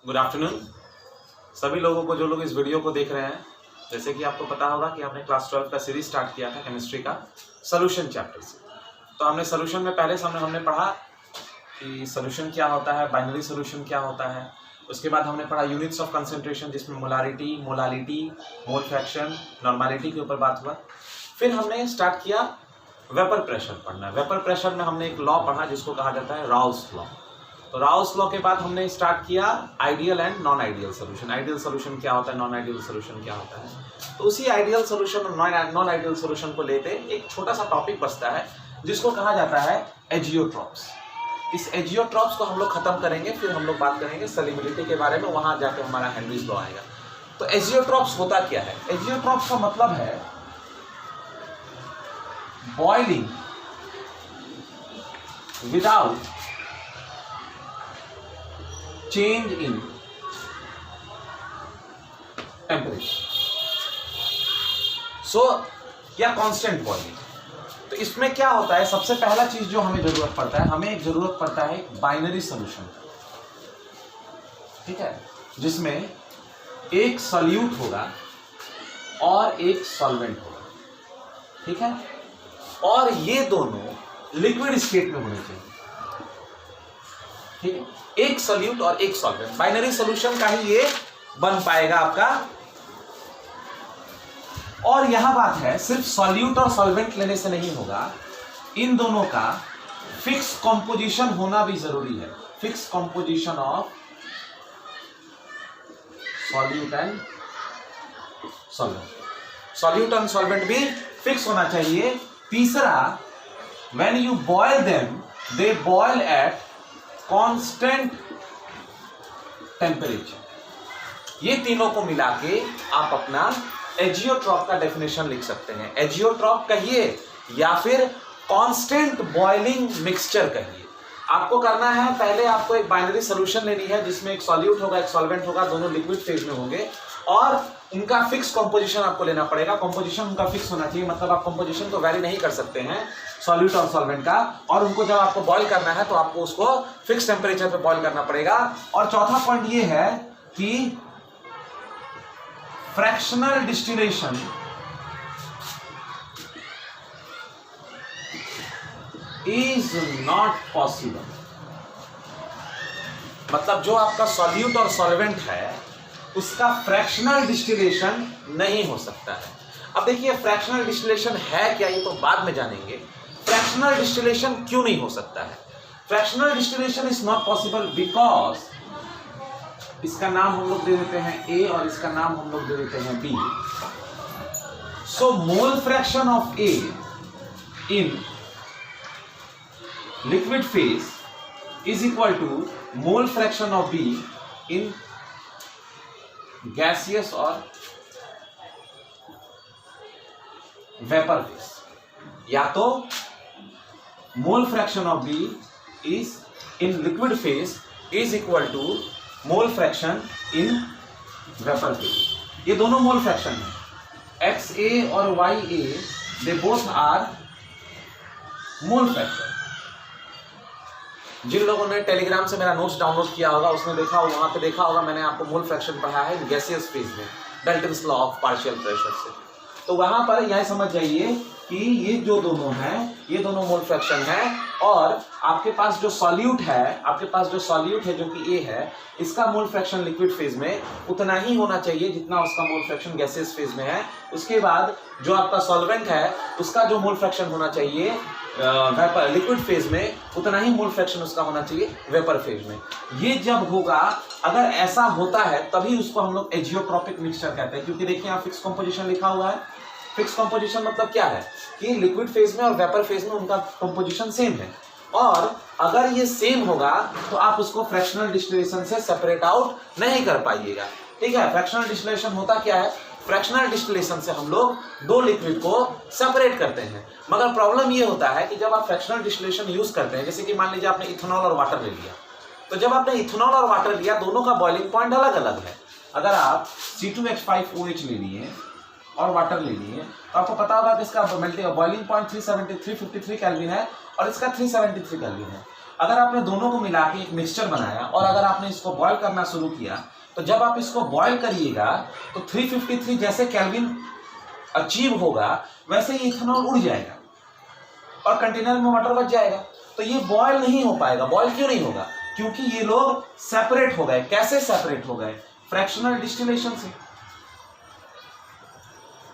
Good afternoon सभी लोगों को, जो लोग इस वीडियो को देख रहे हैं। जैसे कि आपको पता होगा कि हमने क्लास 12 का सीरीज स्टार्ट किया था केमिस्ट्री का सोल्यूशन चैप्टर से। तो हमने सोल्यूशन में पहले हमने पढ़ा कि सोल्यूशन क्या होता है, बाइनरी सोल्यूशन क्या होता है। उसके बाद हमने पढ़ा यूनिट्स ऑफ कंसंट्रेशन, जिसमें molarity, molality, mole fraction, normality के ऊपर बात हुआ। फिर हमने स्टार्ट किया वेपर प्रेशर पढ़ना। वेपर प्रेशर में हमने एक लॉ पढ़ा जिसको कहा जाता है राउस लॉ। तो राउस लॉ के बाद हमने स्टार्ट किया ideal and non ideal solution. Ideal solution क्या होता है, नॉन आइडियल सोल्यूशन क्या होता है। तो उसी आइडियल सोल्यूशन और नॉन आइडियल सोल्यूशन को लेते एक छोटा सा टॉपिक बचता है जिसको कहा जाता है एजियोट्रॉप्स। इस एजियोट्रॉप्स को हम लोग खत्म करेंगे, फिर हम लोग बात करेंगे सॉल्युबिलिटी के बारे में। वहां जाके हमारा हेनरीज लॉ आएगा। तो एजियोट्रॉप्स होता क्या है? एजियोट्रॉप्स का मतलब है boiling without change in temperature, या कांस्टेंट बॉइलिंग। तो इसमें क्या होता है, सबसे पहला चीज जो हमें जरूरत पड़ता है, हमें एक जरूरत पड़ता है बाइनरी सॉल्यूशन, ठीक है, जिसमें एक सॉल्यूट होगा और एक सॉल्वेंट होगा, ठीक है। और ये दोनों लिक्विड स्टेट में होने चाहिए, ठीक है। एक सॉल्यूट और एक सॉल्वेंट, बाइनरी सॉल्यूशन का ही ये बन पाएगा आपका। और यह बात है, सिर्फ सॉल्यूट और सॉल्वेंट लेने से नहीं होगा, इन दोनों का फिक्स कॉम्पोजिशन होना भी जरूरी है। Fix composition of solute and solvent, solute and solvent भी फिक्स होना चाहिए। तीसरा, when you boil them they boil at constant temperature. ये तीनों को मिला के आप अपना एजियोट्रॉप का डेफिनेशन लिख सकते हैं। एजियोट्रॉप कहिए या फिर कांस्टेंट बॉइलिंग मिक्सचर कहिए। आपको करना है, पहले आपको एक बाइनरी सॉल्यूशन लेनी है जिसमें एक सॉल्यूट होगा, एक सॉल्वेंट होगा, दोनों लिक्विड फेज में होंगे और उनका फिक्स कॉम्पोजिशन आपको लेना पड़ेगा। कॉम्पोजिशन उनका फिक्स होना चाहिए, मतलब आप कॉम्पोजिशन को वैरी नहीं कर सकते हैं सॉल्यूट और सॉल्वेंट का। और उनको जब आपको बॉईल करना है तो आपको उसको फिक्स टेम्परेचर पे बॉईल करना पड़ेगा। और चौथा पॉइंट ये है कि fractional distillation is not possible. मतलब जो आपका सॉल्यूट और सॉल्वेंट है उसका फ्रैक्शनल डिस्टिलेशन नहीं हो सकता है। अब देखिए, फ्रैक्शनल डिस्टिलेशन है क्या, ये तो बाद में जानेंगे। फ्रैक्शनल डिस्टिलेशन क्यों नहीं हो सकता है? Fractional distillation is not possible because इसका नाम हम लोग दे देते हैं ए और इसका नाम हम लोग दे देते हैं B. So mole fraction of A in liquid phase is equal to mole fraction of B in gaseous और वेपर फेज। या तो mole fraction of B is in liquid phase is equal to mole fraction in vapour phase. ये दोनों mole fraction है, X A और Y A, they both are mole fraction. जिन लोगों ने टेलीग्राम से मेरा नोट्स डाउनलोड किया होगा उसने देखा, वहां पे देखा होगा मैंने आपको मोल फ्रैक्शन पढ़ा है गैसियस फेज में, Dalton's law of partial pressure से। तो वहां पर यह समझ जाइए कि ये जो दोनों हैं ये दोनों मोल फ्रैक्शन है। और आपके पास जो सॉल्यूट है जो कि ए है, इसका मोल फ्रैक्शन लिक्विड फेज में उतना ही होना चाहिए जितना उसका मोल फ्रैक्शन गैसियस फेज में है। उसके बाद जो आपका सॉल्वेंट है उसका जो मोल फ्रैक्शन होना चाहिए वेपर लिक्विड फेज में, उतना ही मोल फ्रैक्शन उसका होना चाहिए वेपर फेज में। ये जब होगा, अगर ऐसा होता है तभी उसको हम लोग एजियोट्रॉपिक मिक्सचर कहते हैं। क्योंकि देखिए यहाँ फिक्स कॉम्पोजिशन लिखा हुआ है। फिक्स कॉम्पोजिशन मतलब क्या है कि लिक्विड फेज में और वेपर फेज में उनका कॉम्पोजिशन सेम है। और अगर ये सेम होगा तो आप उसको फ्रैक्शनल डिस्टिलेशन से सेपरेट आउट नहीं कर पाइएगा, ठीक है। फ्रैक्शनल डिस्टिलेशन होता क्या है? फ्रैक्शनल डिस्टिलेशन से हम लोग दो लिक्विड को सेपरेट करते हैं। मगर प्रॉब्लम ये होता है कि जब आप फ्रैक्शनल डिस्टिलेशन यूज करते हैं, जैसे कि मान लीजिए आपने इथेनॉल और वाटर ले लिया, तो जब आपने इथेनॉल और वाटर लिया, दोनों का बॉइलिंग पॉइंट अलग अलग है। अगर आप C2H5OH ले लिए और वाटर ले लिए तो आपको पता होगा कि इसका बॉइलिंग पॉइंट 353 केल्विन है और इसका 373 केल्विन है। अगर आपने दोनों को मिला के एक मिक्सचर बनाया और अगर आपने इसको बॉयल करना शुरू किया, तो जब आप इसको बॉयल करिएगा तो 353 जैसे केल्विन अचीव होगा वैसे ही इथेनॉल उड़ जाएगा और कंटेनर में वाटर बच जाएगा। तो ये बॉयल नहीं हो पाएगा। बॉयल क्यों नहीं होगा? क्योंकि ये लोग सेपरेट हो गए। कैसे सेपरेट हो गए? फ्रैक्शनल डिस्टिलेशन से।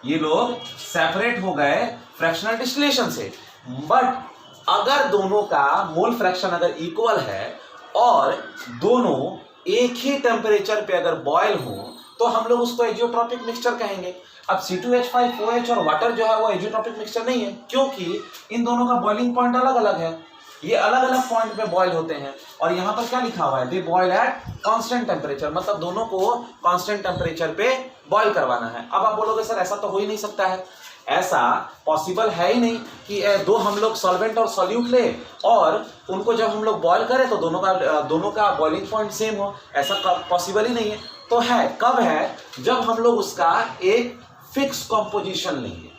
ये लोग सेपरेट हो गए फ्रैक्शनल डिस्टिलेशन से। बट अगर दोनों का मोल फ्रैक्शन अगर इक्वल है और दोनों एक ही टेम्परेचर पे अगर बॉयल हो तो हम लोग उसको एजियोट्रॉपिक मिक्सचर कहेंगे। अब C2H5OH और वाटर जो है वो एजियोट्रॉपिक मिक्सचर नहीं है, क्योंकि इन दोनों का बॉइलिंग पॉइंट अलग अलग है। ये अलग अलग पॉइंट पे बॉयल होते हैं और यहाँ पर क्या लिखा हुआ है? दे बॉयल एट कांस्टेंट टेम्परेचर, मतलब दोनों को कांस्टेंट टेम्परेचर पे बॉयल करवाना है। अब आप बोलोगे सर ऐसा तो हो ही नहीं सकता है, ऐसा पॉसिबल है ही नहीं कि दो हम लोग सॉल्वेंट और सॉल्यूट ले और उनको जब हम लोग बॉयल करें तो दोनों का बॉइलिंग पॉइंट सेम हो। ऐसा पॉसिबल ही नहीं है। तो है कब है? जब हम लोग उसका एक फिक्स कॉम्पोजिशन लेंगे।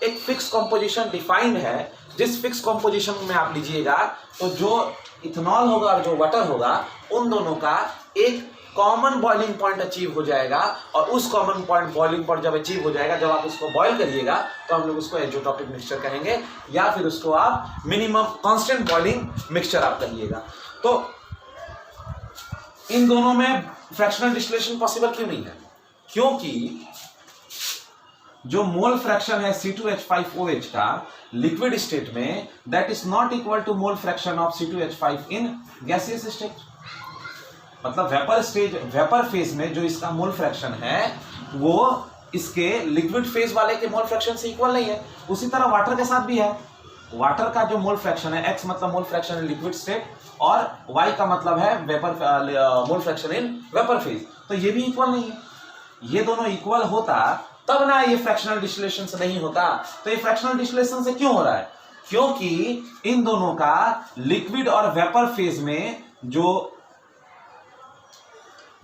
एक फिक्स कॉम्पोजिशन डिफाइंड है, जिस फिक्स कॉम्पोजिशन में आप लीजिएगा तो जो इथेनॉल होगा और जो वाटर होगा उन दोनों का एक कॉमन बॉइलिंग पॉइंट अचीव हो जाएगा और उस कॉमन पॉइंट बॉइलिंग पॉइंट जब अचीव हो जाएगा, जब आप उसको बॉयल करिएगा तो हम लोग उसको एजियोट्रॉपिक मिक्सचर कहेंगे या फिर उसको आप मिनिमम कांस्टेंट बॉइलिंग मिक्सचर आप कहिएगा। तो इन दोनों में फ्रैक्शनल डिस्टिलेशन पॉसिबल क्यों नहीं है? क्योंकि जो मोल फ्रैक्शन है C2H5OH का लिक्विड स्टेट में, that is not equal to mole fraction of C2H5 in gaseous state. मतलब वेपर फेज में जो इसका मोल फ्रैक्शन है वो इसके लिक्विड फेज वाले के मोल फ्रैक्शन से इक्वल नहीं है। उसी तरह वाटर के साथ भी है। वाटर का जो मोल फ्रैक्शन है, X मतलब मोल फ्रैक्शन इन लिक्विड स्टेट और Y का मतलब है vapour mole fraction in vapour phase, तो ये भी इक्वल नहीं है। ये दोनों इक्वल होता तब ना ये फ्रैक्शनल डिस्टिलेशन से नहीं होता। तो ये फ्रैक्शनल डिस्टिलेशन से क्यों हो रहा है? क्योंकि इन दोनों का लिक्विड और वेपर फेज में जो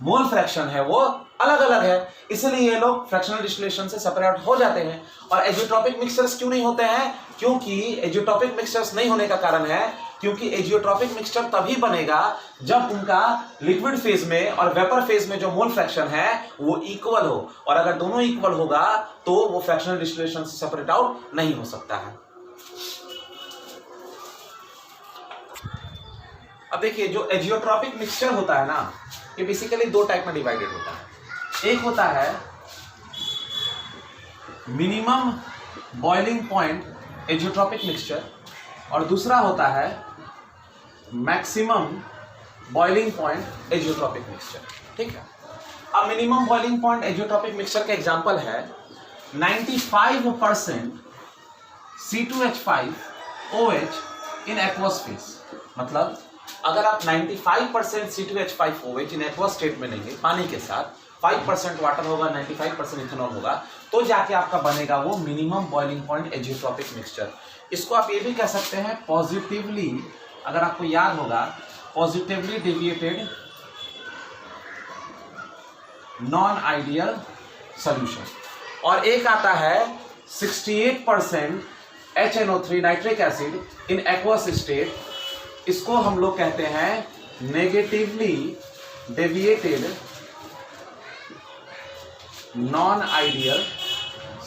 मोल फ्रैक्शन है वो अलग अलग है, इसलिए ये लोग फ्रैक्शनल डिस्टिलेशन से सेपरेट हो जाते हैं। और एजियोट्रॉपिक मिक्सचर्स क्यों नहीं होते हैं? क्योंकि एजियोट्रॉपिक मिक्सचर्स नहीं होने का कारण है क्योंकि एजियोट्रॉपिक मिक्सचर तभी बनेगा जब उनका लिक्विड फेज में और वेपर फेज में जो मोल फ्रैक्शन है वो इक्वल हो, और अगर दोनों इक्वल होगा तो वो फ्रैक्शनल डिस्टिलेशन से सेपरेट आउट नहीं हो सकता है। अब देखिए, जो एजियोट्रॉपिक मिक्सचर होता है ना, ये बेसिकली दो टाइप में डिवाइडेड होता है। एक होता है minimum boiling point azeotropic mixture और दूसरा होता है maximum boiling point azeotropic mixture. ठीक है। अब minimum boiling point azeotropic mixture का एग्जांपल है 95% C2H5OH इन एक्वस फेज। मतलब अगर आप 95% C2H5OH इन एक्वस स्टेट में लेंगे पानी के साथ, 5% वाटर होगा, 95% इथेनॉल होगा, तो जाके आपका बनेगा वो minimum boiling point azeotropic mixture. इसको आप ये भी कह सकते हैं पॉजिटिवली, अगर आपको याद होगा, positively deviated non ideal solution. और एक आता है 68% HNO3 nitric acid in aqueous state, इसको हम लोग कहते हैं negatively deviated non ideal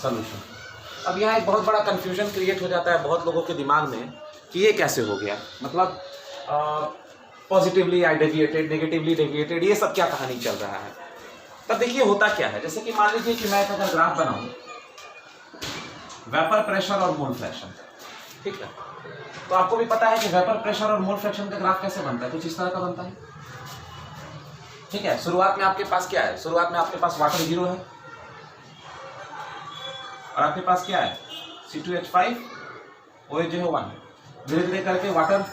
solution. अब यहाँ एक बहुत बड़ा कंफ्यूजन क्रिएट हो जाता है बहुत लोगों के दिमाग में कि ये कैसे हो गया, मतलब पॉजिटिवली डेविएटेड, नेगेटिवली डेविएटेड, ये सब क्या कहानी चल रहा है। तब देखिए होता क्या है, जैसे कि मान लीजिए कि मैं अगर ग्राफ बनाऊं वेपर प्रेशर और मोल फ्रैक्शन, ठीक है, तो आपको भी पता है कि वेपर प्रेशर और मोल फ्रैक्शन का ग्राफ कैसे बनता है, कुछ इस तरह का बनता है। ठीक है, शुरुआत में आपके पास क्या है, शुरुआत में आपके पास वाटर 0 है और आपके पास क्या है C2H5OH जो है 1 है। धीरे धीरे करके वाटर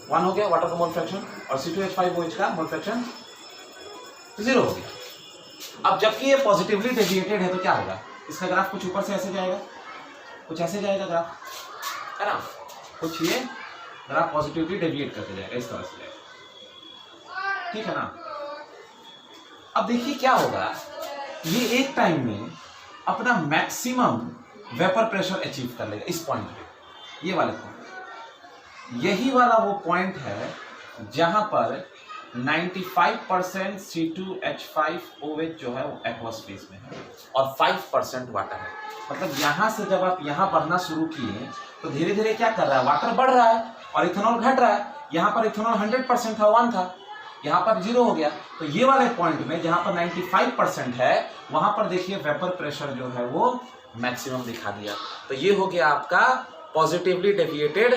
1 हो गया, वाटर का मोल फ्रैक्शन, और C2H5OH का मोल फ्रैक्शन 0 हो गया। अब जबकि ये पॉजिटिवली डेविएटेड है तो क्या होगा, इसका ग्राफ कुछ ऊपर से ऐसे जाएगा, कुछ ऐसे जाएगा ग्राफ, है ना, कुछ ये ग्राफ पॉजिटिवली डेविएट करते जाएगा, इस तरह से जाएगा। ठीक है ना। अब देखिए क्या होगा, ये एक टाइम में अपना मैक्सिमम वेपर प्रेशर अचीव कर लेगा इस पॉइंट पे, ये वाले पॉइंट। यही वाला वो पॉइंट है जहां पर 95% C2H5OH जो है वो एक्वस फेज में है और 5% वाटर है। मतलब यहां से जब आप यहां बढ़ना शुरू किए तो धीरे धीरे क्या कर रहा है, वाटर बढ़ रहा है और इथेनॉल घट रहा है। यहाँ पर इथेनॉल 100% था, 1 था, यहाँ पर 0 हो गया। तो ये वाले पॉइंट में जहां पर 95% है वहां पर देखिए वेपर प्रेशर जो है वो मैक्सिमम दिखा दिया। तो ये हो गया आपका positively deviated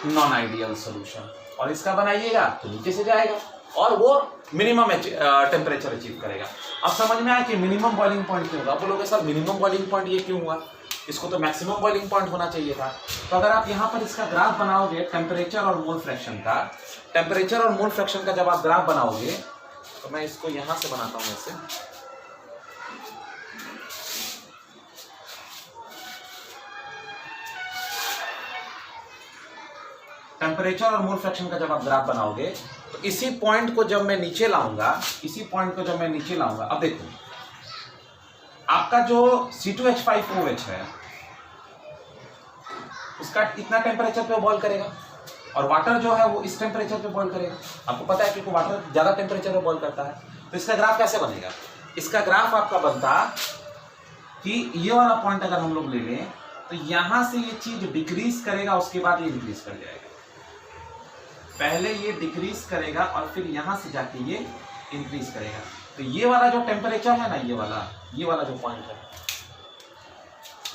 non ideal solution. और इसका बनाइएगा तो नीचे से जाएगा और वो मिनिमम टेम्परेचर अचीव करेगा। अब समझ में आया कि मिनिमम बॉइलिंग पॉइंट क्यों होगा। बोलोगे सर मिनिमम बॉइलिंग पॉइंट ये क्यों हुआ, इसको तो मैक्सिमम बॉइलिंग पॉइंट होना चाहिए था। तो अगर आप यहाँ पर इसका ग्राफ बनाओगे टेम्परेचर और मोल फ्रैक्शन का, टेम्परेचर और मोल फ्रैक्शन का जब आप ग्राफ बनाओगे तो मैं इसको यहाँ से बनाता हूँ ऐसे, टेम्परेचर और मोल फ्रैक्शन का जब आप ग्राफ बनाओगे तो इसी पॉइंट को जब मैं नीचे लाऊंगा, अब देखो आपका जो C2H5OH है उसका इतना टेम्परेचर पे बॉईल करेगा और वाटर जो है वो इस टेम्परेचर पे बॉईल करेगा। आपको पता है क्योंकि वाटर ज्यादा टेम्परेचर पे बॉईल करता है। तो इसका ग्राफ कैसे बनेगा, इसका ग्राफ आपका बनता कि ये वाला पॉइंट अगर हम लोग ले लें तो यहां से ये चीज डिक्रीज करेगा, उसके बाद ये इंक्रीज कर जाएगा। पहले ये डिक्रीज करेगा और फिर यहां से जाके ये इंक्रीज करेगा। तो ये वाला जो टेम्परेचर है ना, ये वाला जो पॉइंट है,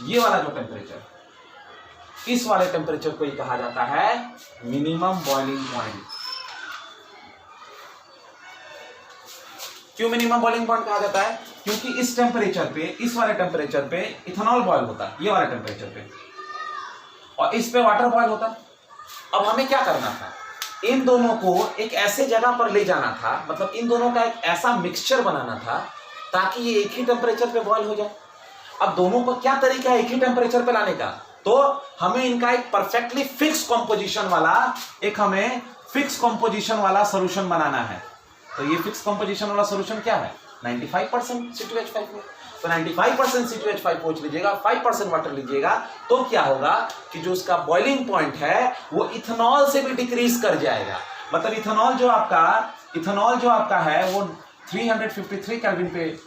ये वाला जो टेम्परेचर, इस वाले टेम्परेचर को ही कहा जाता है मिनिमम बॉइलिंग पॉइंट। क्यों मिनिमम बॉइलिंग पॉइंट कहा जाता है, क्योंकि इस टेम्परेचर पे, इस वाले टेम्परेचर पे इथेनॉल बॉयल होता है, ये वाले टेम्परेचर पे, और इस पे वाटर बॉयल होता। अब हमें क्या करना था, इन दोनों को एक ऐसे जगह पर ले जाना था, मतलब इन दोनों का एक ऐसा मिक्सचर बनाना था ताकि ये एक ही टेम्परेचर पे बॉयल हो जाए। अब दोनों का क्या तरीका है एक ही टेम्परेचर पे लाने का, तो हमें इनका एक परफेक्टली फिक्स कॉम्पोजिशन वाला सॉल्यूशन बनाना है। तो ये फिक्स कॉम्पोजिशन वाला सॉल्यूशन क्या है, 95% C2H5OH। तो 95% C2H5OH लीजिएगा, 5% वाटर लीजिएगा, तो क्या होगा कि जो उसका बॉइलिंग पॉइंट है वो इथेनॉल से भी डिक्रीज कर जाएगा। मतलब इथेनॉल जो आपका है वो 353 केल्विन पे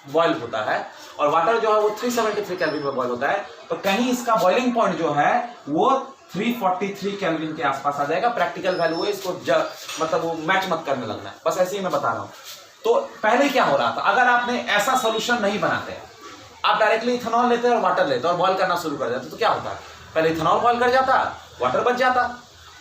बॉयल होता है और वाटर जो है वो 373 केल्विन पे बॉयल होता है। तो कहीं इसका बॉइलिंग पॉइंट जो है वो 343 केल्विन के आसपास आ जाएगा। प्रैक्टिकल वैल्यू है, इसको मतलब वो मैच मत करने लगना है, बस ऐसे ही मैं बता रहा हूं। तो पहले क्या हो रहा था, अगर आपने ऐसा सॉल्यूशन नहीं बनाते, आप डायरेक्टली इथेनॉल लेते और वाटर लेते और बॉयल करना शुरू कर देते, तो क्या होता है, पहले इथेनॉल बॉयल कर जाता, वाटर बच जाता।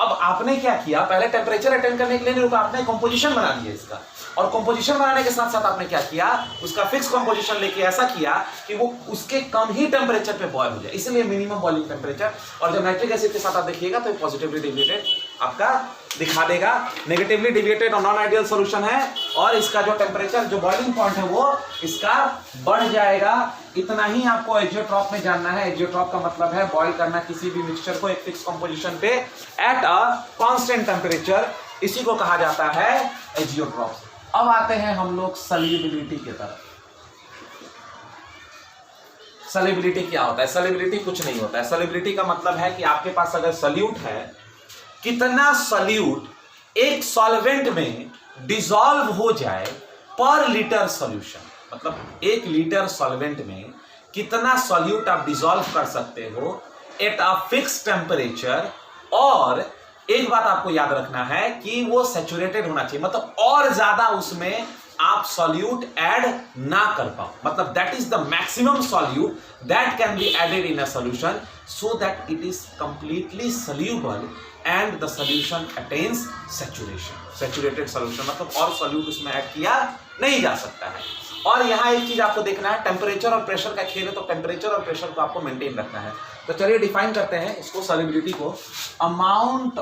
अब आपने क्या किया, पहले टेम्परेचर अटेंड करने के लिए नहीं रुका, आपने कंपोजिशन बना दिया इसका, और कंपोजिशन बनाने के साथ साथ आपने क्या किया, उसका फिक्स कंपोजिशन लेके ऐसा किया कि वो उसके कम ही टेम्परेचर पे बॉयल हो जाए, इसलिए मिनिमम बॉइलिंग टेम्परेचर। और जब नाइट्रिक एसिड के साथ आप देखिएगा तो पॉजिटिवली डेविएटेड आपका दिखा देगा, नेगेटिवली डेविएटेड और नॉन आइडियल सॉल्यूशन है, और इसका जो टेम्परेचर, जो बॉइलिंग पॉइंट है वो इसका बढ़ जाएगा। इतना ही आपको एजियोट्रॉप में जानना है। एजियोट्रॉप का मतलब है बॉयल करना किसी भी मिक्सचर को एक फिक्स कंपोजिशन पे एट अ कांस्टेंट टेम्परेचर, इसी को कहा जाता है एजियोट्रॉप। अब आते हैं हम लोग सॉल्युबिलिटी की तरफ। सॉल्युबिलिटी क्या होता है, सॉल्युबिलिटी कुछ नहीं होता है। सॉल्युबिलिटी का मतलब है कि आपके पास अगर सॉल्यूट है, कितना सॉल्यूट एक सॉल्वेंट में डिसॉल्व हो जाए पर लीटर सॉल्यूशन, मतलब 1 लीटर सॉल्वेंट में कितना सॉल्यूट आप डिसॉल्व कर सकते हो एट अ फिक्स टेम्परेचर। और एक बात आपको याद रखना है कि वो सैचुरेटेड होना चाहिए, मतलब और ज्यादा उसमें आप सॉल्यूट ऐड ना कर पाओ, मतलब that is the maximum solute that can be added in a solution so that it is completely soluble and the solution attains saturation. Saturated solution मतलब और सॉल्यूट उसमें ऐड किया नहीं जा सकता है। और यहाँ एक चीज आपको देखना है, टेम्परेचर और प्रेशर का खेल है, तो टेम्परेचर और प्रेशर को आपको मेंटेन रखना है। तो चलिए डिफाइन करते हैं इसको, सॉल्युबिलिटी को। Amount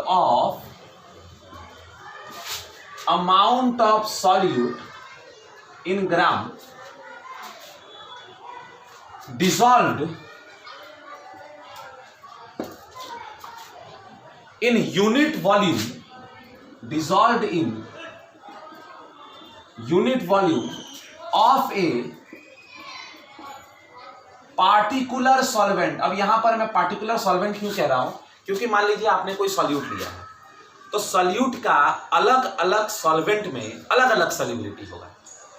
of solute in gram dissolved in unit volume, dissolved in unit volume of a particular solvent। अब यहां पर मैं particular solvent क्यों कह रहा हूं, क्योंकि मान लीजिए आपने कोई सॉल्यूट लिया है, तो सॉल्यूट का अलग अलग सॉल्वेंट में अलग अलग सॉल्युबिलिटी होगा,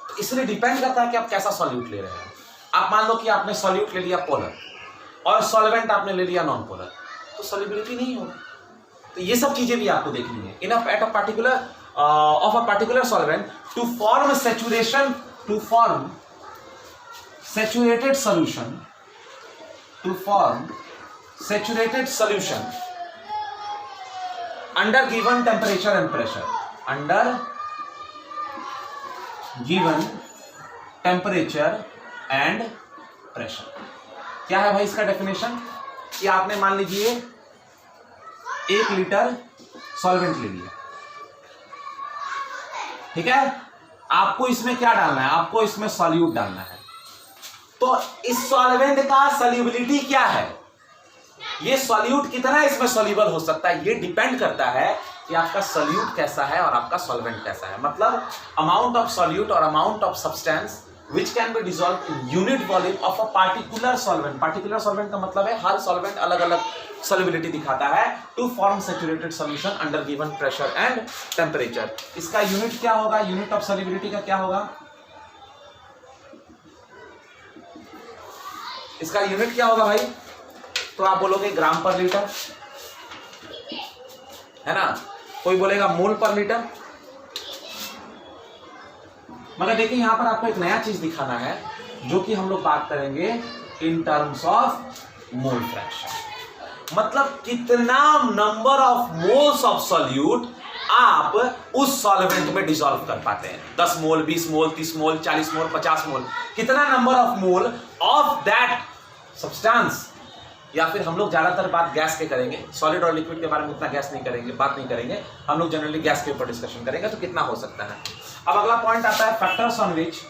तो इसलिए डिपेंड करता है कि आप कैसा सॉल्यूट ले रहे हैं। आप मान लो कि आपने सॉल्यूट ले लिया पोलर और सॉल्वेंट आपने ले लिया नॉन पोलर, तो सॉल्युबिलिटी नहीं होगी। तो ये सब चीजें भी आपको देखनी है in at a particular of a particular solvent to form saturation, to form saturated solution, to form saturated solution under given temperature and pressure, under given temperature and pressure। क्या है भाई इसका डेफिनेशन? कि आपने मान लीजिए 1 लीटर सॉल्वेंट ले लिया, ठीक है, आपको इसमें क्या डालना है? आपको इसमें सॉल्यूट डालना है। तो इस सॉल्वेंट का सॉल्युबिलिटी क्या है? ये सॉल्यूट कितना इसमें सॉल्युबल हो सकता है, ये डिपेंड करता है कि आपका सॉल्यूट कैसा है और आपका सॉल्वेंट कैसा है। मतलब अमाउंट ऑफ सॉल्यूट और amount of substance which can be dissolved in unit volume of a particular solvent। particular solvent का मतलब है हर solvent अलग अलग solubility दिखाता है to form saturated solution under given pressure and temperature। इसका यूनिट क्या होगा? यूनिट ऑफ solubility का क्या होगा? इसका यूनिट क्या होगा भाई? तो आप बोलोगे ग्राम पर लीटर, है ना, कोई बोलेगा मोल पर लीटर। मगर देखिए यहां पर आपको एक नया चीज दिखाना है जो कि हम लोग बात करेंगे in terms of mole fraction. मतलब कितना number of moles of solute आप उस सॉल्वेंट में डिसॉल्व कर पाते हैं। 10 मोल, 20 मोल, 30 मोल, 40 मोल, 50 मोल, कितना number of mole of that substance. या फिर हम लोग ज्यादातर बात गैस के करेंगे, सॉलिड और लिक्विड के बारे में उतना गैस नहीं करेंगे, बात नहीं करेंगे, हम लोग जनरली गैस के ऊपर डिस्कशन करेंगे। तो कितना हो सकता है। अब अगला पॉइंट आता है factors on which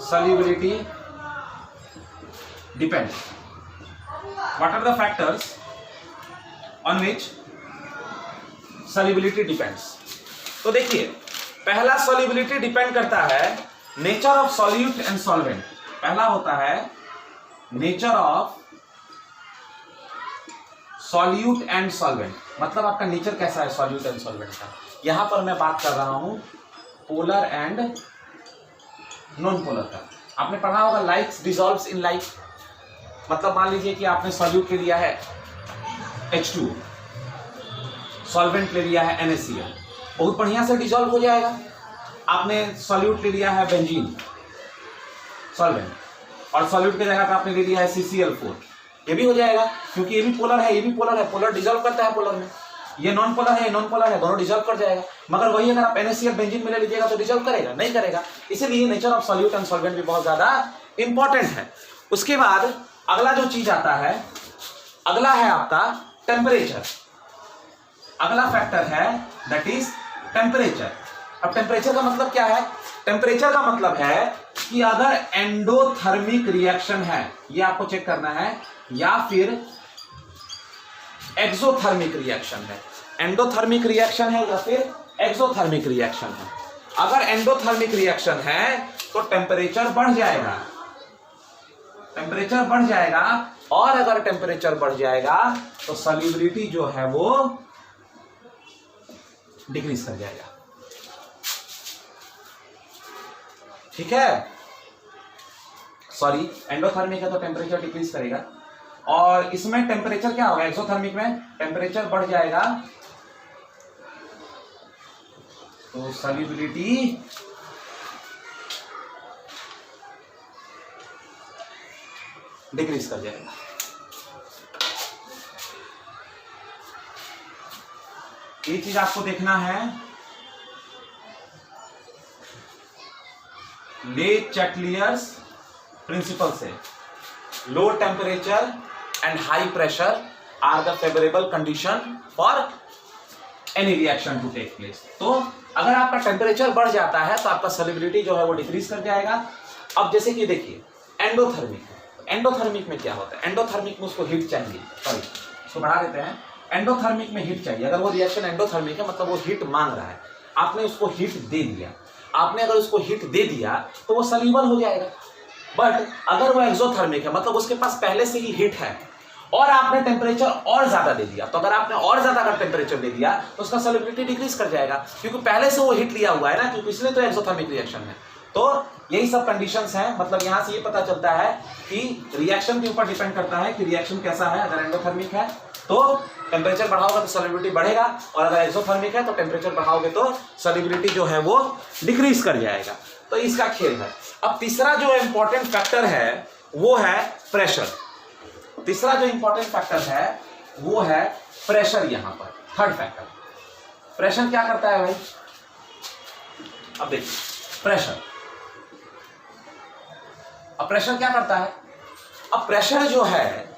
solubility depends। What are the factors on which solubility depends? तो देखिए पहला solubility डिपेंड करता है nature of solute and solvent. पहला होता है nature of solute and solvent, मतलब आपका नेचर कैसा है सॉल्यूट एंड सॉल्वेंट का। यहां पर मैं बात कर रहा हूं पोलर एंड नॉन पोलर का। आपने पढ़ा होगा लाइक्स डिसॉल्व्स इन लाइक। मतलब मान लीजिए कि आपने सॉल्यूट ले लिया है H2, सॉल्वेंट ले लिया है NaCl, बहुत बढ़िया से डिसॉल्व हो जाएगा। आपने सॉल्यूट ले लिया है बेंजीन सॉल्वेंट, और सॉल्यूट की जगह पे आपने ले लिया है CCl4, ये भी हो जाएगा क्योंकि ये भी पोलर है, ये भी पोलर है, पोलर डिसॉल्व करता है पोलर में। ये नॉन पोलर है, नॉन पोलर है, दोनों डिसॉल्व कर जाएगा। मगर वही अगर आप NaCl बेंजीन में ले लीजिएगा तो डिसॉल्व करेगा नहीं करेगा। इसीलिए nature of solute and solvent भी बहुत ज्यादा इंपॉर्टेंट है। उसके बाद अगला जो चीज आता है, अगला है आपका टेम्परेचर। अगला फैक्टर है दैट इज टेम्परेचर। अब टेम्परेचर का मतलब क्या है? टेम्परेचर का मतलब है कि अगर एंडोथर्मिक रिएक्शन है, ये आपको चेक करना है, या फिर एक्सोथर्मिक रिएक्शन है। एंडोथर्मिक रिएक्शन है या फिर एक्सोथर्मिक रिएक्शन है। अगर एंडोथर्मिक रिएक्शन है तो टेम्परेचर बढ़ जाएगा, टेम्परेचर बढ़ जाएगा, और अगर टेम्परेचर बढ़ जाएगा तो सॉल्युबिलिटी जो है वो डिक्रीज कर जाएगा। ठीक है, सॉरी एंडोथर्मिक है तो टेम्परेचर डिक्रीज करेगा, और इसमें टेम्परेचर क्या होगा? एक्सोथर्मिक में टेम्परेचर बढ़ जाएगा तो सॉल्युबिलिटी डिक्रीज कर जाएगा। ये चीज आपको देखना है ले चैटलियर्स प्रिंसिपल से। Low temperature and high pressure are the favourable condition for any reaction to take place. तो अगर आपका टेम्परेचर बढ़ जाता है तो आपका सॉल्युबिलिटी जो है वो डिक्रीज कर जाएगा। अब जैसे कि देखिए एंडोथर्मिक, एंडोथर्मिक में क्या होता है? एंडोथर्मिक में उसको हीट चाहिए, सॉरी उसको बढ़ा देते हैं। एंडोथर्मिक में हीट चाहिए। अगर वो रिएक्शन एंडोथर्मिक है मतलब वो हीट मांग रहा है, आपने उसको हीट दे दिया। आपने अगर उसको हीट दे दिया तो वो सॉल्युबल हो जाएगा। बट अगर वो एक्सोथर्मिक है, मतलब उसके पास पहले से ही हीट है और आपने टेम्परेचर और ज्यादा दे दिया, तो अगर आपने और ज्यादा अगर टेम्परेचर दे दिया तो उसका सॉल्युबिलिटी डिक्रीज कर जाएगा, क्योंकि पहले से वो हीट लिया हुआ है ना, क्योंकि इसलिए तो एक्सोथर्मिक रिएक्शन है। तो यही सब कंडीशंस हैं, मतलब यहां से ये पता चलता है कि रिएक्शन के ऊपर डिपेंड करता है कि रिएक्शन कैसा है। अगर एंडोथर्मिक है तो टेम्परेचर बढ़ाओगे तो सॉल्युबिलिटी बढ़ेगा, और अगर एक्सोथर्मिक है तो टेम्परेचर बढ़ाओगे तो सॉल्युबिलिटी जो है वो डिक्रीज कर जाएगा। तो इसका खेल है। अब तीसरा जो इंपॉर्टेंट फैक्टर है वो है प्रेशर। तीसरा जो इंपॉर्टेंट फैक्टर है वो है प्रेशर। यहां पर थर्ड फैक्टर प्रेशर क्या करता है भाई? अब देखिए प्रेशर, अब प्रेशर क्या करता है? अब प्रेशर जो है,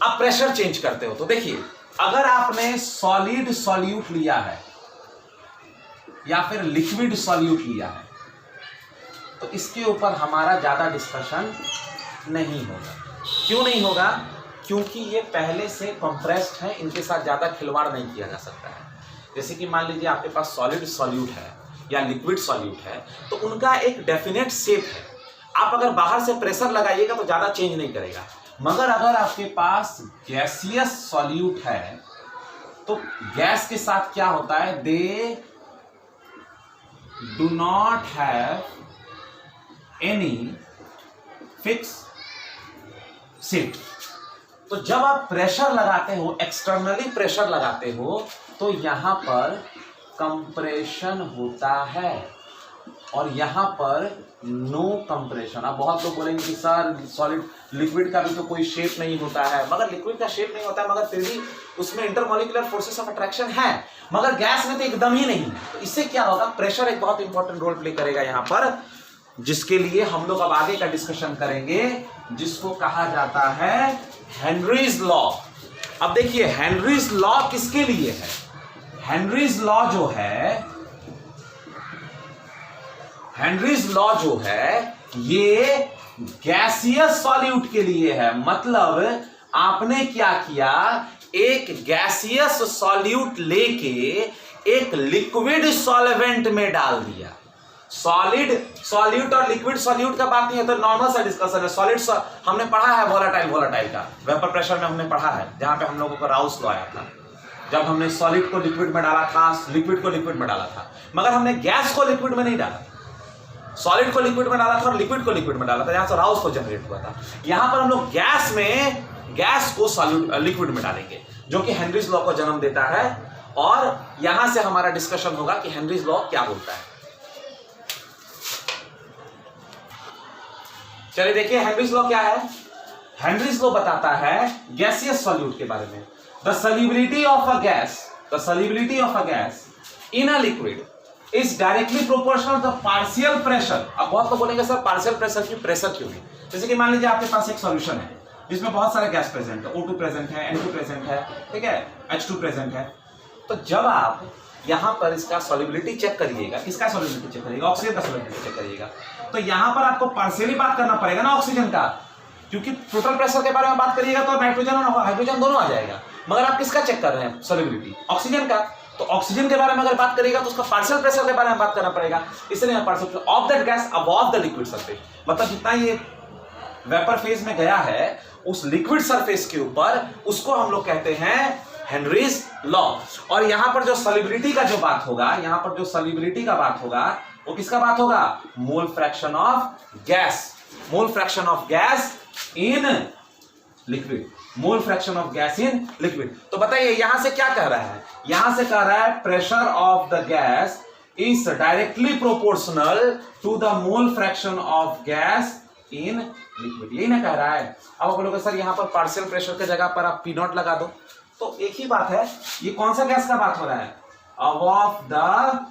आप प्रेशर चेंज करते हो तो देखिए, अगर आपने सॉलिड सॉल्यूट लिया है या फिर लिक्विड सॉल्यूट लिया है तो इसके ऊपर हमारा ज्यादा डिस्कशन नहीं होगा। क्यों नहीं होगा? क्योंकि ये पहले से कंप्रेस्ड है, इनके साथ ज्यादा खिलवाड़ नहीं किया जा सकता है। जैसे कि मान लीजिए आपके पास सॉलिड सॉल्यूट है या लिक्विड सॉल्यूट है, तो उनका एक डेफिनेट शेप है। आप अगर बाहर से प्रेशर लगाइएगा तो ज्यादा चेंज नहीं करेगा, मगर अगर आपके पास गैसियस सॉल्यूट है तो गैस के साथ क्या होता है? They do not have any fix shape. तो जब आप प्रेशर लगाते हो, एक्सटर्नली प्रेशर लगाते हो, तो यहां पर कंप्रेशन होता है और यहां पर नो कंप्रेशन। अब बहुत लोग बोलेंगे कि सर सॉलिड लिक्विड का भी तो कोई शेप नहीं होता है, मगर लिक्विड का शेप नहीं होता है, मगर फिर भी उसमें इंटरमॉलिक्यूलर फोर्सेस ऑफ अट्रैक्शन है, मगर गैस में तो एकदम ही नहीं है। तो इससे क्या होगा? प्रेशर एक बहुत इंपॉर्टेंट रोल प्ले करेगा यहां पर, जिसके लिए हम लोग अब आगे का डिस्कशन करेंगे, जिसको कहा जाता है हेनरीज लॉ। अब देखिए हेनरीज लॉ किसके लिए है? हेनरीज लॉ जो है, हेनरीज लॉ जो है ये गैसियस सॉल्यूट के लिए है। मतलब आपने क्या किया? एक गैसियस सॉल्यूट लेके एक लिक्विड सॉल्वेंट में डाल दिया। सॉलिड सॉल्यूट और लिक्विड सॉल्यूट का बात नहीं है, तो नॉर्मल सा डिस्कशन है। सॉलिड हमने पढ़ा है वोलेटाइल का, वेपर प्रेशर में हमने पढ़ा है, जहां पे हम लोगों को राउस लॉ आया था, जब हमने सॉलिड को लिक्विड में डाला था, लिक्विड को लिक्विड में डाला था, मगर हमने गैस को लिक्विड में नहीं डाला। सॉलिड को लिक्विड में डाला था और लिक्विड को लिक्विड में डाला था, जहां से राउस को जनरेट हुआ था। यहां पर हम लोग गैस को सॉलिड लिक्विड में डालेंगे, जो कि हेनरीज लॉ को जन्म देता है। और यहां से हमारा डिस्कशन होगा कि हेनरीज लॉ क्या बोलता है। चलिए देखिए हेनरीज लॉ क्या है। हेनरीज लॉ बताता है गैसियस सॉल्यूट के बारे में। The solubility of a gas in a liquid is directly proportional to the partial pressure. अब बहुत लोग बोलेंगे सर पार्शियल प्रेशर क्यों, प्रेशर क्यों नहीं? जैसे कि मान लीजिए आपके पास एक सॉल्यूशन है जिसमें बहुत सारे गैस प्रेजेंट है, O2 प्रेजेंट है, N2 प्रेजेंट है, ठीक है, H2 प्रेजेंट है। तो जब आप यहां पर इसका सॉल्युबिलिटी चेक करिएगा, किसका सॉल्युबिलिटी चेक करिएगा? ऑक्सीजन का सॉल्युबिलिटी चेक करिएगा। तो यहां पर आपको पार्शियली बात करना पड़ेगा ना ऑक्सीजन का, क्योंकि टोटल प्रेशर के बारे में बात करिएगा तो नाइट्रोजन और हाइड्रोजन दोनों आ जाएगा, मगर आप किसका चेक कर रहे हैं सॉल्युबिलिटी? ऑक्सीजन का। तो ऑक्सीजन के बारे में अगर बात करिएगा तो उसका पार्शियल प्रेशर के बारे में बात करना पड़ेगा, इसलिए partial of that gas above the liquid surface. मतलब जितना ये वेपर फेज में गया है उस लिक्विड सरफेस के ऊपर, उसको हम लोग कहते हैं हेनरीज लॉ। और यहां पर जो सॉल्युबिलिटी का जो बात होगा, यहां पर जो सॉल्युबिलिटी का बात होगा वो किसका बात होगा? मोल fraction of gas, mole fraction of gas in liquid, mole fraction of gas in liquid. तो बताइए यहां से क्या कह रहा है? यहां से कह रहा है pressure of the gas is directly proportional to the mole fraction of gas in liquid, यही ना कह रहा है। अब आप बोलोगे सर यहां पर पार्शियल प्रेशर की जगह पर आप P0 लगा दो, तो एक ही बात है। ये कौन सा गैस का बात हो रहा है? Above the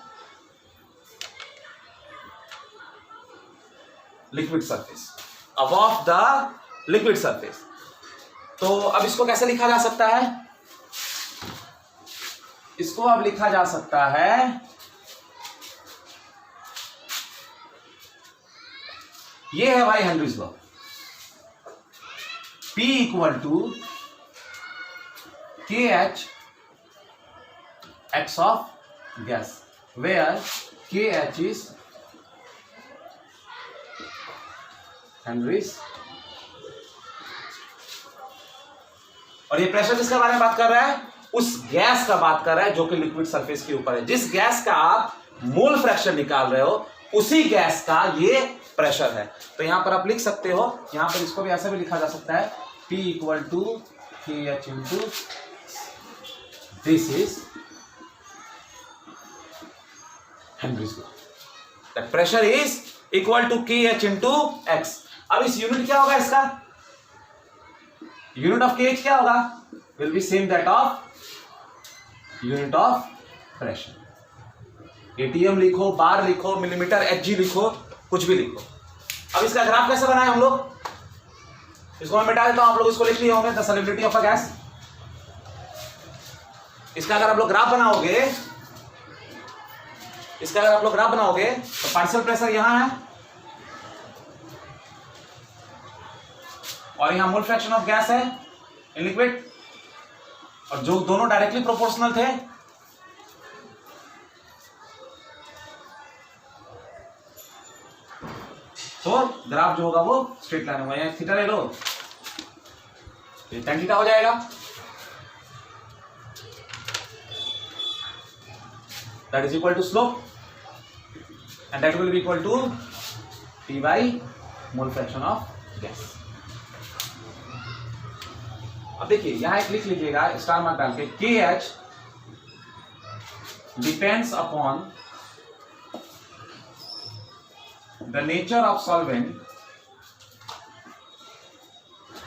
liquid surface, above the liquid surface. तो अब इसको कैसे लिखा जा सकता है? इसको अब लिखा जा सकता है, ये है भाई Henry's law, P equal to KH x of gas, where KH is Henry's. और ये प्रेशर किसके बारे में बात कर रहा है? उस गैस का बात कर रहा है जो कि लिक्विड सरफेस के ऊपर है। जिस गैस का आप मोल फ्रैक्शन निकाल रहे हो उसी गैस का ये प्रेशर है। तो यहां पर आप लिख सकते हो, यहां पर इसको भी ऐसा भी लिखा जा सकता है, P equal to KH into this is Henry's law, that pressure is equal to KH into X। अब इस यूनिट क्या होगा इसका? यूनिट ऑफ KH क्या होगा? Will be same that of unit of pressure. ATM लिखो, बार लिखो, मिलीमीटर, HG लिखो, कुछ भी लिखो। अब इसका ग्राफ कैसे बनाए हम लोग? इसको मैं मिटा देता हूं, आप लोग इसको लिख लिए होंगे, the solubility of a gas. इसका अगर आप लोग ग्राफ बनाओगे, इसका अगर आप लोग ग्राफ बनाओगे तो पार्शियल प्रेशर यहां है और यहां मोल फ्रैक्शन ऑफ गैस है इन लिक्विड, और जो दोनों डायरेक्टली प्रोपोर्शनल थे। तो ग्राफ जो होगा वो स्ट्रेट लाइन होगा। यहाँ थीटा ले लो, ये tan थीटा हो जाएगा। That is equal to slope and that will be equal to P by mole fraction of gas. अब देखिए यहां एक लिख लीजिएगा स्टार मार्क डाल के, KH depends upon the nature of solvent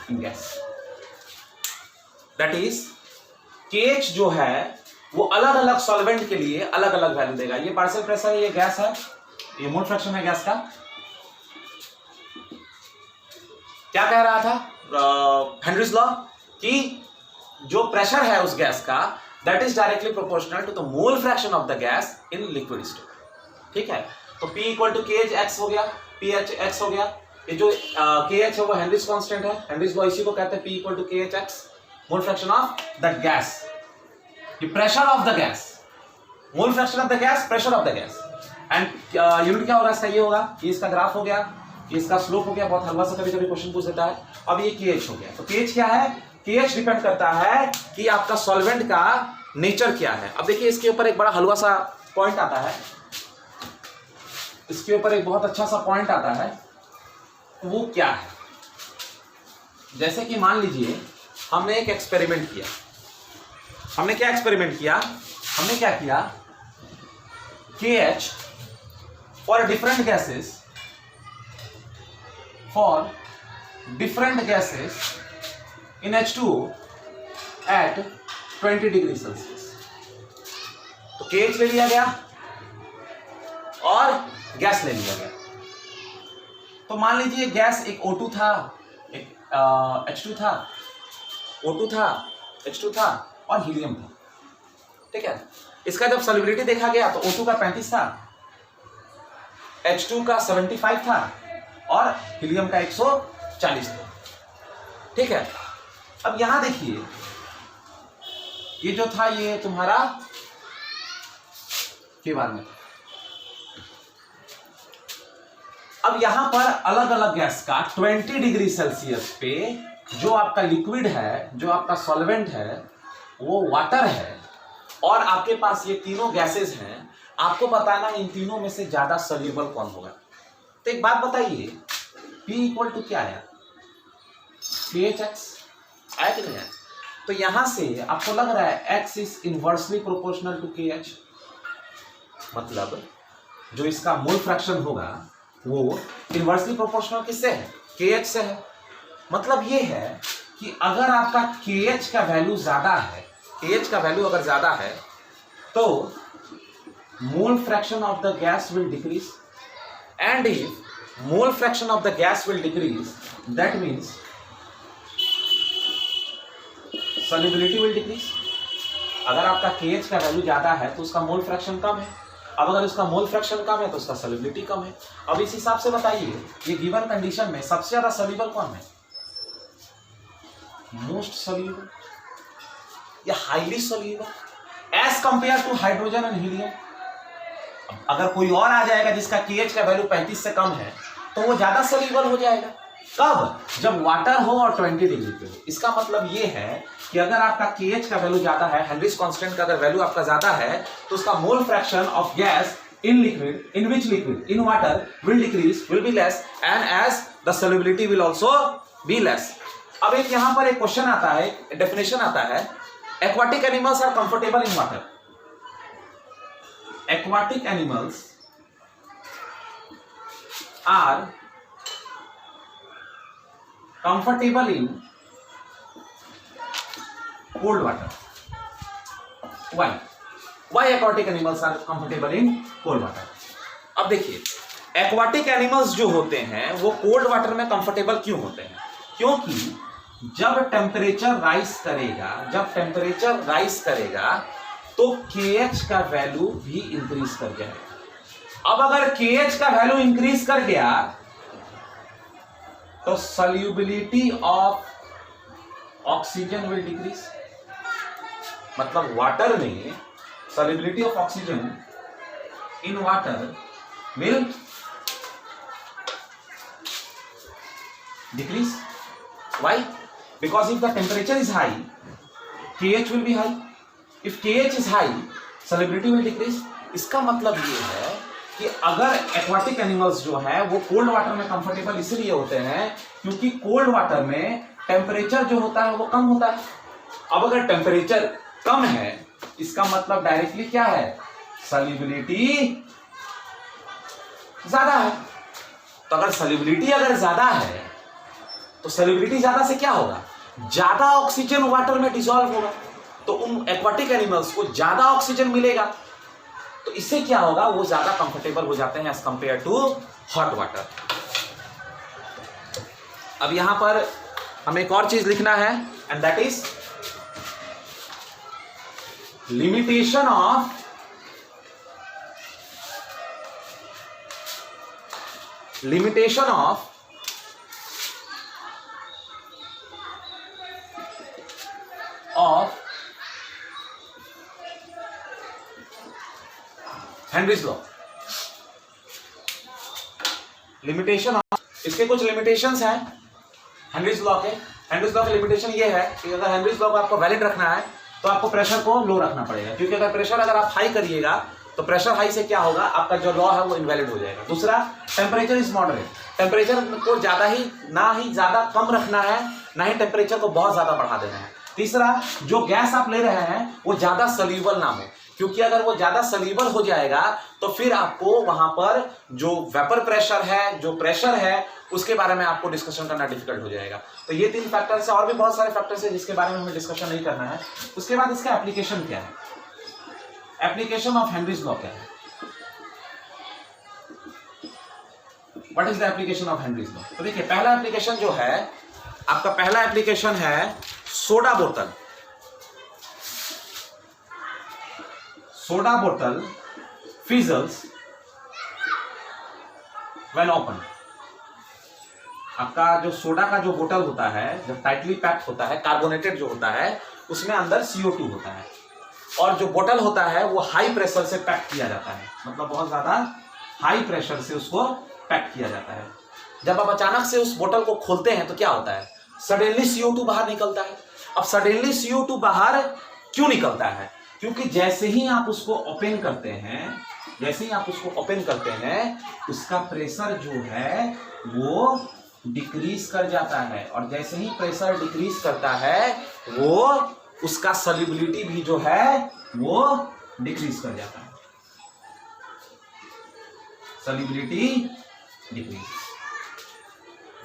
in gas, that is KH जो है वो अलग अलग सॉल्वेंट के लिए अलग अलग वैल्यू देगा। ये पार्शियल प्रेशर है, ये गैस है, ये मोल फ्रैक्शन है गैस का। क्या कह रहा था हेनरीज लॉ कि जो प्रेशर है उस गैस का that is directly proportional to the mole fraction of the gas in liquid state. ठीक है, तो P equal to KH X हो गया, PH X हो गया। ये जो KH है वो हेनरीज कांस्टेंट है, हेनरीज लॉ इसी को कहते हैं P equal to KH X, mole fraction of the gas, ये pressure of the gas, mole fraction of the gas, pressure of the gas. And unit क्या होगा इसका? ये होगा, ये इसका ग्राफ हो गया, ये इसका स्लोप हो गया, बहुत हलवा सा कभी कभी क्वेश्चन पूछ देता है। अब ये KH हो गया, तो KH क्या है? KH डिपेंड करता है कि आपका सॉल्वेंट का नेचर क्या है। अब देखिए इसके ऊपर एक बड़ा हलवा सा पॉइंट आता है, इसके ऊपर एक बहुत अच्छा सा पॉइंट आता है, वो क्या है? जैसे कि मान लीजिए हमने एक एक्सपेरिमेंट किया। हमने क्या एक्सपेरिमेंट किया? हमने क्या किया? KH for different gases, for different gases in H2O at 20 degree Celsius. तो KH ले लिया गया और गैस ले लिया गया। तो मान लीजिए गैस एक O2 था, एक H2 था, O2 था, H2 था और हीलियम था। ठीक है, इसका जब सॉल्युबिलिटी देखा गया तो O2 का 35 था, H2 का 75 था और हीलियम का 140 था। ठीक है, अब यहां देखिए ये जो था ये तुम्हारा के बारे में। अब यहां पर अलग अलग गैस का 20 डिग्री सेल्सियस पे जो आपका लिक्विड है, जो आपका सॉल्वेंट है वो वाटर है, और आपके पास ये तीनों गैसेस हैं। आपको बताना इन तीनों में से ज्यादा सॉल्युबल कौन होगा। तो एक बात बताइए, P इक्वल टू क्या आया? KHX आया कि नहीं आया? तो यहां से आपको लग रहा है X is inversely proportional to KH, मतलब जो इसका मोल फ्रैक्शन होगा वो इनवर्सली प्रोपोर्शनल किससे है? KH से है। मतलब ये है कि अगर आपका KH का वैल्यू ज्यादा है, KH का वैल्यू अगर ज्यादा है तो mole fraction of the gas will decrease, and if mole fraction of the gas will decrease that means solubility will decrease. अगर आपका KH का वैल्यू ज्यादा है तो उसका मोल फ्रैक्शन कम है, अब अगर उसका मोल फ्रैक्शन कम है तो उसका सॉल्युबिलिटी कम है। अब इस हिसाब से बताइए ये गिवन कंडीशन में सबसे ज्यादा सॉल्युबल कौन है? मोस्ट सॉल्युबल या highly soluble as compare to hydrogen and helium. अगर कोई और आ जाएगा जिसका KH का वैल्यू 35 से कम है तो वो ज्यादा सॉल्युबल हो जाएगा, कब? जब वाटर हो और 20 डिग्री पे हो। इसका मतलब ये है कि अगर आपका KH का वैल्यू ज्यादा है, हेनरीज कांस्टेंट का अगर वैल्यू आपका ज्यादा है, तो उसका मोल fraction of gas in liquid, in which liquid, in water will decrease, will be less, and as the solubility will also be less. अब एक यहां पर एक क्वेश्चन आता है, डेफिनेशन आता है, aquatic animals are comfortable in water. Aquatic animals are comfortable in cold water. Why? Why aquatic animals are comfortable in cold water? अब देखिए, एक्वाटिक एनिमल्स जो होते हैं वो कोल्ड वाटर में कंफर्टेबल क्यों होते हैं? क्योंकि जब टेम्परेचर राइज करेगा तो KH का वैल्यू भी इंक्रीज कर जाएगा। अब अगर KH का वैल्यू इंक्रीज कर गया तो solubility of oxygen will decrease. मतलब वाटर में solubility of oxygen in water will decrease. Why? Because if the temperature is high, KH will be high. If KH is high, solubility will decrease. इसका मतलब ये है कि अगर aquatic animals जो है वो कोल्ड वाटर में कंफर्टेबल इसलिए होते हैं क्योंकि कोल्ड वाटर में टेम्परेचर जो होता है वो कम होता है। अब अगर टेम्परेचर कम है, इसका मतलब डायरेक्टली क्या है? सॉल्युबिलिटी ज्यादा है। तो अगर सॉल्युबिलिटी अगर ज्यादा है तो सॉल्युबिलिटी ज्यादा से क्या होगा? ज्यादा ऑक्सीजन वाटर में डिसॉल्व होगा, तो उन एक्वाटिक एनिमल्स को ज्यादा ऑक्सीजन मिलेगा, तो इससे क्या होगा? वो ज्यादा कंफर्टेबल हो जाते हैं as compare to hot water. अब यहां पर हमें एक और चीज लिखना है, and that is limitation of Henry's law. Limitation of, इसके कुछ लिमिटेशंस हैं हेनरीज लॉ के। हेनरीज लॉ की लिमिटेशन ये है कि अगर हेनरीज लॉ को आपको वैलिड रखना है तो आपको प्रेशर को लो रखना पड़ेगा, क्योंकि अगर प्रेशर अगर आप हाई करिएगा तो प्रेशर हाई से क्या होगा? आपका जो लॉ है वो इनवैलिड हो जाएगा। दूसरा, टेम्परेचर इज मॉडरेट। टेम्परेचर को ज्यादा ही ना ही ज्यादा कम रखना है, ना ही टेम्परेचर को बहुत ज्यादा बढ़ा देना है। तीसरा, जो गैस आप ले रहे हैं वो ज्यादा सॉल्यूबल ना हो, क्योंकि अगर वो ज्यादा सॉल्यूबल हो जाएगा तो फिर आपको वहां पर जो वेपर प्रेशर है, जो प्रेशर है, उसके बारे में आपको डिस्कशन करना डिफिकल्ट हो जाएगा। तो ये 3 फैक्टर्स है, और भी बहुत सारे फैक्टर्स है जिसके बारे में हमें डिस्कशन नहीं करना है। उसके बाद इसका एप्लीकेशन क्या है? एप्लीकेशन ऑफ हेनरीज लॉ क्या है? What is the application of Henry's law? तो देखिए, पहला एप्लीकेशन जो है आपका, पहला एप्लीकेशन है सोडा बोतल। सोडा बोतल फिजल्स व्हेन ओपन। आपका जो सोडा का जो बोतल होता है, जब टाइटली पैक्ड होता है, कार्बोनेटेड जो होता है, उसमें अंदर CO2 होता है, और जो बोतल होता है वो हाई प्रेशर से पैक किया जाता है। मतलब बहुत ज्यादा हाई प्रेशर से उसको पैक किया जाता है। जब आप अचानक से उस बोतल को खोलते हैं तो क्या होता है? सडनली CO2 बाहर निकलता है। अब सडनली CO2 बाहर क्यों निकलता है? क्योंकि जैसे ही आप उसको ओपन करते हैं, उसका प्रेशर जो है वो डिक्रीज कर जाता है, और जैसे ही प्रेशर डिक्रीज करता है वो उसका सॉल्युबिलिटी भी जो है वो डिक्रीज कर जाता है। Solubility decrease.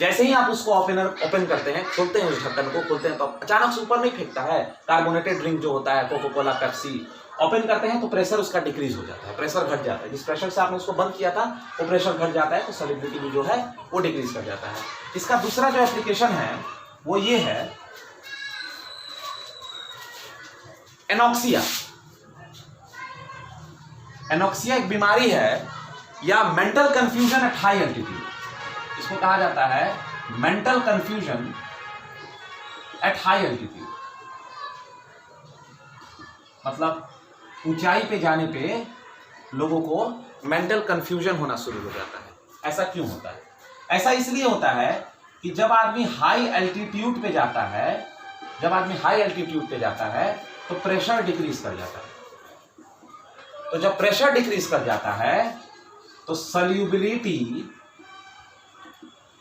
जैसे ही आप उसको ओपन करते हैं, खोलते हैं, उस ढक्कन को खोलते हैं, तो अचानक से ऊपर नहीं फेंकता है। कार्बोनेटेड ड्रिंक जो होता है, कोका कोला, पेप्सी, ओपन करते हैं तो प्रेशर उसका डिक्रीज हो जाता है, प्रेशर घट जाता है। जिस प्रेशर से आपने उसको बंद किया था वो प्रेशर घट जाता है, तो सॉल्युबिलिटी भी जो है वो डिक्रीज कर जाता है। इसका दूसरा जो एप्लीकेशन है वो ये है एनॉक्सिया। एनॉक्सिया एक बीमारी है या mental confusion at high altitude. इसको कहा जाता है mental confusion at high altitude. मतलब ऊंचाई पे जाने पे लोगों को मेंटल कंफ्यूजन होना शुरू हो जाता है। ऐसा क्यों होता है? ऐसा इसलिए होता है कि जब आदमी हाई एल्टीट्यूड पे जाता है, जब आदमी हाई एल्टीट्यूड पे जाता है तो प्रेशर डिक्रीज कर जाता है। तो जब प्रेशर डिक्रीज कर जाता है तो solubility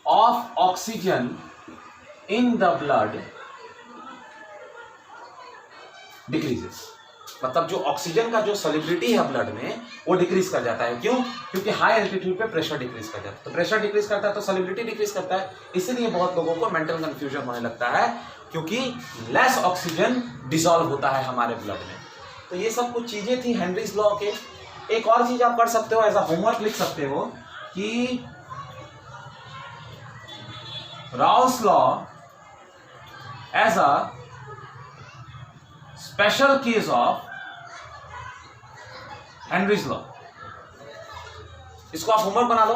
of oxygen in the blood decreases. मतलब जो ऑक्सीजन का जो सॉल्युबिलिटी है ब्लड में वो डिक्रीज कर जाता है। क्यों? क्योंकि हाई एल्टीट्यूड पे प्रेशर डिक्रीज कर जाता है। तो प्रेशर डिक्रीज करता है तो सॉल्युबिलिटी डिक्रीज करता है। इसीलिए बहुत लोगों को मेंटल कंफ्यूजन होने लगता है, क्योंकि लेस ऑक्सीजन डिसॉल्व होता है हमारे ब्लड में। तो ये सब कुछ चीजें थी हेनरीज लॉ के। एक और चीज आप कर सकते हो, एज अ होमवर्क लिख सकते हो कि Raoult's law as a special case of Henry's law. इसको आप होमवर्क बना लो।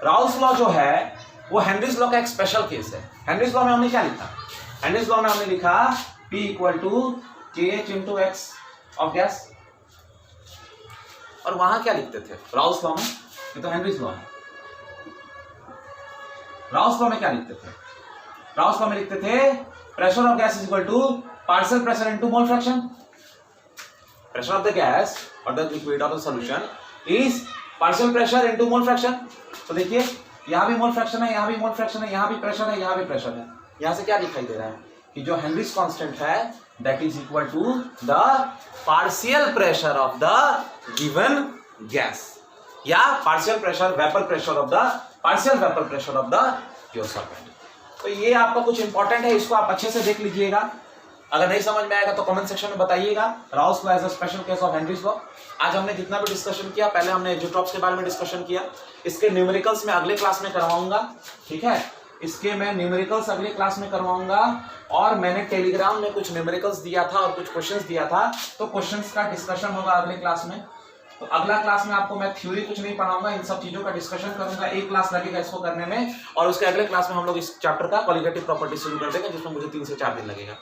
राउस लॉ जो है वो हेनरीज लॉ का एक स्पेशल केस है। हेनरीज लॉ में हमने क्या लिखा? हेनरीज लॉ में हमने लिखा P = KH × X of gas. और वहां क्या लिखते थे राउस लॉ में? ये तो हेनरीज लॉ है। राउस लॉ में क्या लिखते थे? राउस लॉ में लिखते थे pressure of gas is equal to partial pressure into mole fraction. Pressure of the gas और the liquid of the solution is partial pressure into mole fraction. तो देखिए यहां भी मोल फ्रैक्शन है, यहां भी मोल फ्रैक्शन है, यहां भी प्रेशर है, यहां भी प्रेशर है। यहां से क्या दिखाई दे रहा है कि जो हेनरीज कांस्टेंट है that is equal to the partial pressure of the given gas, या partial pressure vapour pressure of the partial vapour pressure of the pure solvent. तो ये आपका कुछ इंपॉर्टेंट है, इसको आप अच्छे से देख लीजिएगा। अगर नहीं समझ में आएगा तो कमेंट सेक्शन में बताइएगा। Raoult's law as a special case of Henry's law. आज हमने जितना भी डिस्कशन किया, पहले हमने एजियोट्रॉप्स के बारे में डिस्कशन किया। इसके न्यूमेरिकल्स में अगले क्लास में करवाऊंगा, ठीक है। इसके मैं न्यूमेरिकल्स अगले क्लास में करवाऊंगा। और मैंने टेलीग्राम में कुछ न्यूमेरिकल्स दिया था और कुछ क्वेश्चंस दिया था, तो क्वेश्चंस का डिस्कशन होगा अगले क्लास में। तो अगला क्लास में आपको मैं थ्योरी कुछ नहीं पढ़ाऊंगा, इन सब चीजों का डिस्कशन करूंगा। एक क्लास लगेगा इसको करने में, और उसके अगले क्लास में हम लोग इस चैप्टर का क्वालिटेटिव प्रॉपर्टी शुरू कर देंगे, जिसमें मुझे 3 से 4 दिन लगेगा।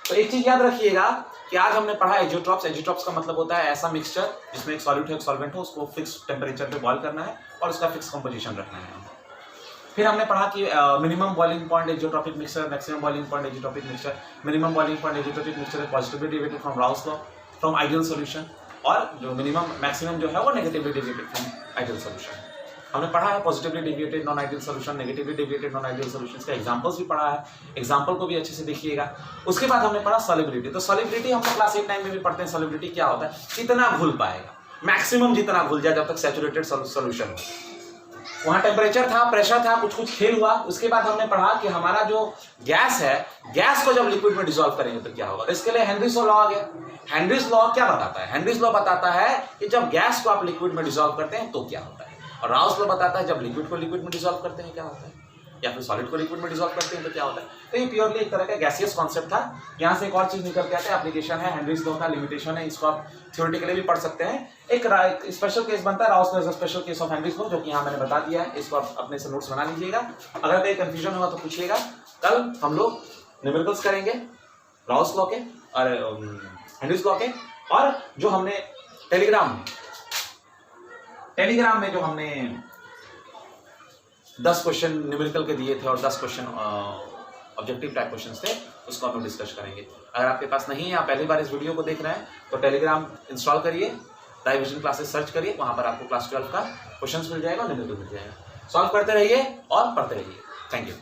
तो एक चीज याद रखिएगा कि आज हमने पढ़ा एजियोट्रॉप्स। एजियोट्रॉप्स का मतलब होता है ऐसा मिक्सचर जिसमें एक सॉल्यूट है, एक सॉल्वेंट हो, उसको फिक्स टेम्परेचर पे बॉईल करना है और उसका फिक्स कंपोजिशन रखना है। फिर हमने पढ़ा कि minimum boiling point azeotropic mixture, maximum boiling point azeotropic mixture. Minimum boiling point azeotropic mixture है positively derivated from Raoult's law from ideal solution, और जो मिनिमम मैक्सिमम जो है वो negatively deviated from ideal solution. हमने पढ़ा है positively deviated non ideal solution, negatively deviated non ideal solutions का एग्जांपल्स भी पढ़ा है। एग्जांपल को भी अच्छे से देखिएगा। उसके बाद हमने पढ़ा सॉल्युबिलिटी। तो सॉल्युबिलिटी हम लोग क्लास 8-9 में भी पढ़ते हैं। सॉल्युबिलिटी क्या होता है? कितना घुल पाएगा, मैक्सिमम जितना घुल जाए जब तक सैचुरेटेड सॉल्यूशन हो। वहां टेम्परेचर था, प्रेशर था, कुछ कुछ खेल हुआ। उसके बाद हमने पढ़ा कि हमारा जो गैस है, गैस को जब लिक्विड में डिसॉल्व करेंगे तो क्या होगा। इसके लिए हेनरीज लॉ आ गया। हेनरीज लॉ क्या बताता है? हेनरीज लॉ बताता है कि जब गैस को आप लिक्विड में डिसॉल्व करते हैं तो क्या होता है, और राउस लॉ बताता है जब लिक्विड को लिक्विड में डिसॉल्व करते हैं क्या होता है, या फिर सॉलिड को लिक्विड में डिसॉल्व करते हैं तो क्या होता है। तो ये प्योरली एक तरह का गैसियस कॉन्सेप्ट था। यहाँ से एक और चीज निकल के आता है, एप्लीकेशन है हेनरीज लॉ का, लिमिटेशन है, इसको आप थ्योरेटिकली भी पढ़ सकते हैं। एक स्पेशल केस बनता है Raoult's law as a special case of Henry's law, जो कि यहाँ मैंने बता दिया है। इसको आप अपने से नोट्स बना लीजिएगा। अगर कहीं कंफ्यूजन होगा तो पूछिएगा। कल हम लोग न्यूमेरिकल्स करेंगे राउस लॉ के और हेनरीज लॉ के, और जो हमने टेलीग्राम में जो हमने 10 क्वेश्चन न्यूमेरिकल के दिए थे और 10 क्वेश्चन ऑब्जेक्टिव टाइप क्वेश्चंस थे, उसको हम लोग डिस्कस करेंगे। अगर आपके पास नहीं है, आप पहली बार इस वीडियो को देख रहे हैं, तो टेलीग्राम इंस्टॉल करिए, डाइविजन क्लासेस सर्च करिए, वहां पर आपको क्लास 12 का क्वेश्चंस मिल जाएगा और न्यूमेरिकल मिल जाएगा। सॉल्व करते रहिए और पढ़ते रहिए। Thank you.